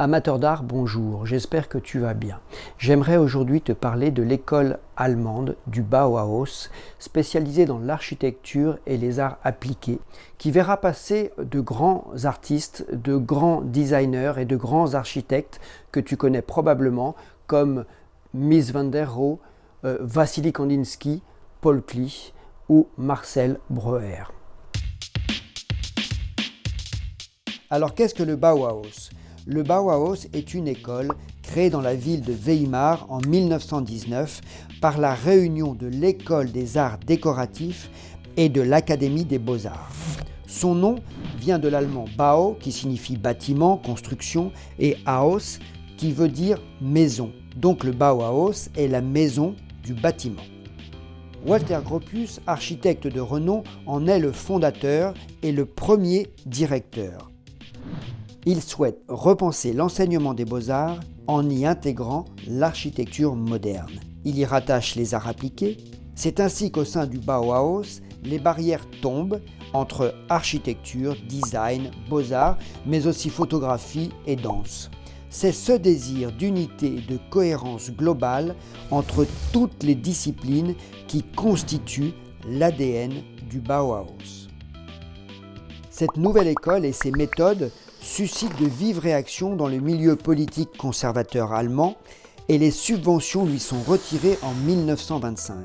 Amateur d'art, bonjour, j'espère que tu vas bien. J'aimerais aujourd'hui te parler de l'école allemande du Bauhaus, spécialisée dans l'architecture et les arts appliqués, qui verra passer de grands artistes, de grands designers et de grands architectes que tu connais probablement, comme Mies van der Rohe, Wassily Kandinsky, Paul Klee ou Marcel Breuer. Alors qu'est-ce que le Bauhaus ? Le Bauhaus est une école créée dans la ville de Weimar en 1919 par la réunion de l'École des arts décoratifs et de l'Académie des beaux-arts. Son nom vient de l'allemand Bau, qui signifie bâtiment, construction, et Haus, qui veut dire maison. Donc le Bauhaus est la maison du bâtiment. Walter Gropius, architecte de renom, en est le fondateur et le premier directeur. Il souhaite repenser l'enseignement des beaux-arts en y intégrant l'architecture moderne. Il y rattache les arts appliqués. C'est ainsi qu'au sein du Bauhaus, les barrières tombent entre architecture, design, beaux-arts, mais aussi photographie et danse. C'est ce désir d'unité et de cohérence globale entre toutes les disciplines qui constitue l'ADN du Bauhaus. Cette nouvelle école et ses méthodes suscitent de vives réactions dans le milieu politique conservateur allemand et les subventions lui sont retirées en 1925.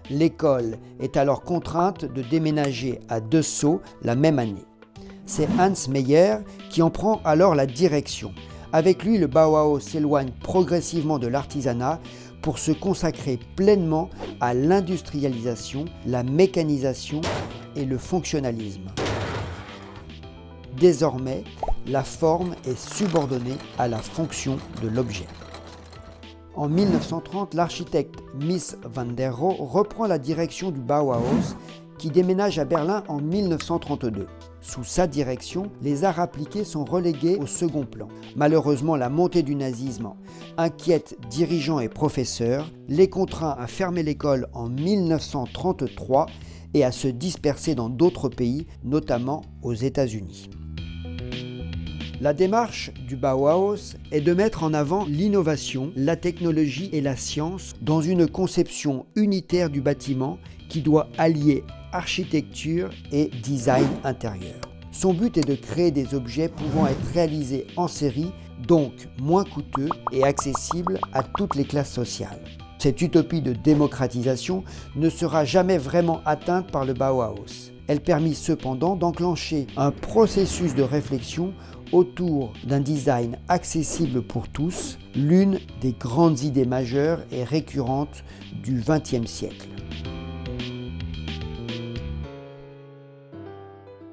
L'école est alors contrainte de déménager à Dessau la même année. C'est Hans Meyer qui en prend alors la direction. Avec lui, le Bauhaus s'éloigne progressivement de l'artisanat pour se consacrer pleinement à l'industrialisation, la mécanisation et le fonctionnalisme. Désormais, la forme est subordonnée à la fonction de l'objet. En 1930, l'architecte Mies van der Rohe reprend la direction du Bauhaus qui déménage à Berlin en 1932. Sous sa direction, les arts appliqués sont relégués au second plan. Malheureusement, la montée du nazisme inquiète dirigeants et professeurs, les contraint à fermer l'école en 1933 et à se disperser dans d'autres pays, notamment aux États-Unis. La démarche du Bauhaus est de mettre en avant l'innovation, la technologie et la science dans une conception unitaire du bâtiment qui doit allier architecture et design intérieur. Son but est de créer des objets pouvant être réalisés en série, donc moins coûteux et accessibles à toutes les classes sociales. Cette utopie de démocratisation ne sera jamais vraiment atteinte par le Bauhaus. Elle permit cependant d'enclencher un processus de réflexion autour d'un design accessible pour tous, l'une des grandes idées majeures et récurrentes du XXe siècle.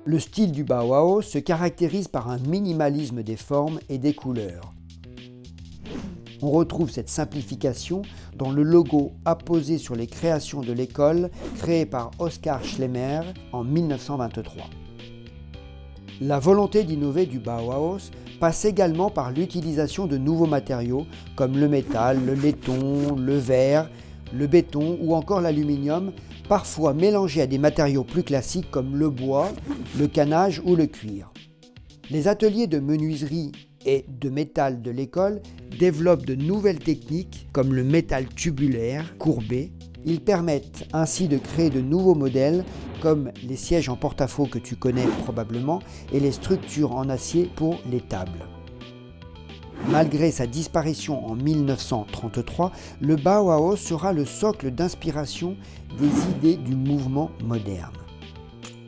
Le style du Bauhaus se caractérise par un minimalisme des formes et des couleurs. On retrouve cette simplification dans le logo apposé sur les créations de l'école créé par Oskar Schlemmer en 1923. La volonté d'innover du Bauhaus passe également par l'utilisation de nouveaux matériaux comme le métal, le laiton, le verre, le béton ou encore l'aluminium, parfois mélangés à des matériaux plus classiques comme le bois, le canage ou le cuir. Les ateliers de menuiserie et de métal de l'école développent de nouvelles techniques comme le métal tubulaire, courbé. Ils permettent ainsi de créer de nouveaux modèles comme les sièges en porte-à-faux que tu connais probablement et les structures en acier pour les tables. Malgré sa disparition en 1933, le Bauhaus sera le socle d'inspiration des idées du mouvement moderne.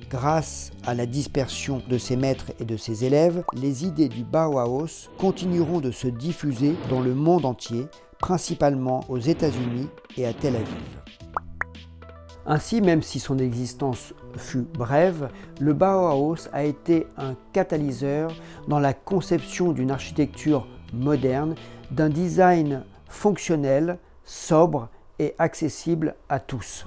Grâce à la dispersion de ses maîtres et de ses élèves, les idées du Bauhaus continueront de se diffuser dans le monde entier, principalement aux États-Unis et à Tel Aviv. Ainsi, même si son existence fut brève, le Bauhaus a été un catalyseur dans la conception d'une architecture moderne, d'un design fonctionnel, sobre et accessible à tous.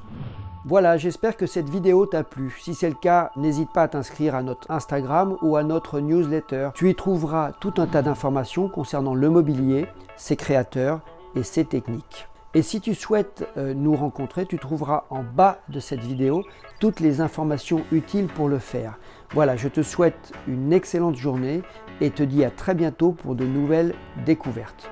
Voilà, j'espère que cette vidéo t'a plu. Si c'est le cas, n'hésite pas à t'inscrire à notre Instagram ou à notre newsletter. Tu y trouveras tout un tas d'informations concernant le mobilier, ses créateurs et ses techniques. Et si tu souhaites nous rencontrer, tu trouveras en bas de cette vidéo toutes les informations utiles pour le faire. Voilà, je te souhaite une excellente journée et te dis à très bientôt pour de nouvelles découvertes.